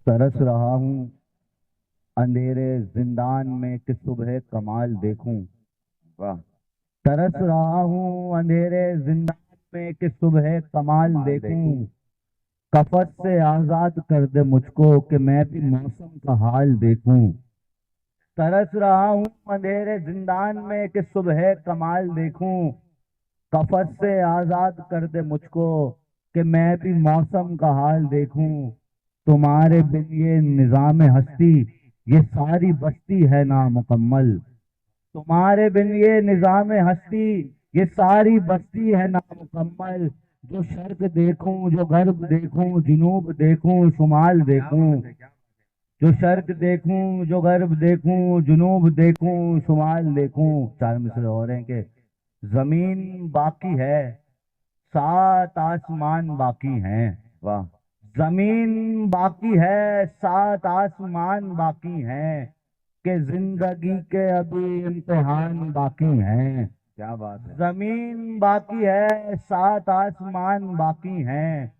तरस रहा हूँ अंधेरे जिंदान में कि सुबह कमाल देखूं। वाह। तरस रहा हूँ अंधेरे जिंदान में कि सुबह कमाल देखूं। कफस से आजाद कर दे मुझको कि मैं भी मौसम का हाल देखूं। तरस रहा हूँ अंधेरे जिंदान में कि सुबह कमाल देखूं। कफस से आजाद कर दे मुझको कि मैं भी मौसम का हाल देखूं। तुम्हारे बिन ये निजाम हस्ती, ये सारी बस्ती है नामुकम्मल। तुम्हारे बिन ये निजाम हस्ती, ये सारी बस्ती है नामुकम्मल। जो शर्क देखूं, जो गर्ब देखूं, जुनूब देखूं, शुमाल क्या देखूं। बात है, क्या बात जो शर्क देखूं, जो गर्ब देखूं, जुनूब देखूं, शुमाल देखूं। चार मिसरे और हैं कि जमीन बाकी है, सात आसमान बाकी हैं। है। वाह। जमीन बाकी है, सात आसमान बाकी हैं। कि जिंदगी के अभी इम्तिहान बाकी हैं। क्या बात है। जमीन बाकी है, सात आसमान बाकी हैं।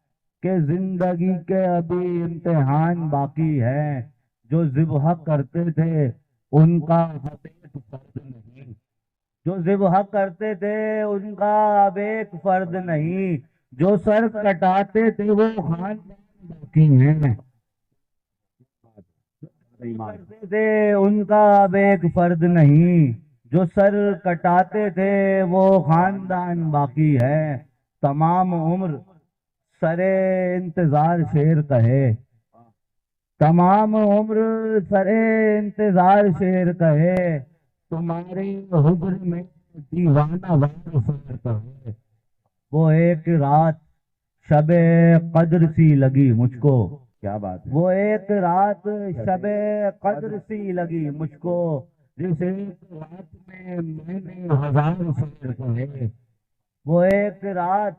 कि जिंदगी के अभी इम्तिहान बाकी है। जो ज़िब्ह करते थे उनका अब एक फर्द नहीं। जो ज़िब्ह करते थे उनका अब एक फर्द नहीं। जो सर कटाते थे वो खानदान बाकी हैं। ईमान। करते थे उनका अब एक फर्द नहीं। जो सर कटाते थे वो खानदान बाकी है। तमाम उम्र सरे इंतजार शेर कहे। तमाम उम्र सरे इंतजार शेर कहे। तुम्हारे हुज्र में दीवाना वार शेर कहे। वो एक रात शबे कद्र सी लगी मुझको। क्या बात है। वो एक रात शबे कद्र सी लगी मुझको। जिस एक रात में मैंने हजार शेर कहे। वो एक रात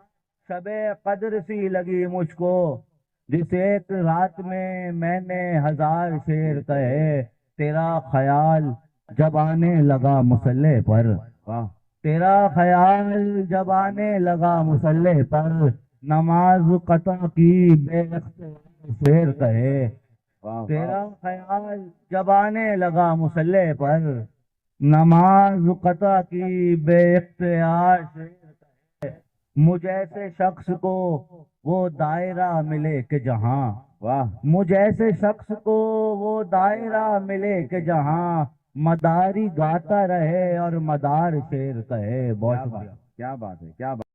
शबे कद्र सी लगी मुझको। जिस एक रात में मैंने हजार शेर कहे। तेरा ख्याल जब आने लगा मुसल्ले पर। वाह। तेरा ख्याल जब आने लगा मुसल्ले पर। नमाज कता की बेख्तियार शेर कहे। वाह वाह। तेरा ख्याल जब आने लगा मुसल्ले पर। नमाज कता की बेख्तियार शेर कहे। मुझ ऐसे शख्स को वो दायरा मिले कि जहां। वाह। मुझ ऐसे शख्स को वो दायरा मिले कि जहां मदारी गाता रहे और मदार शेर कहे। बहुत क्या बात, शुक्रिया। क्या बात है, क्या बात।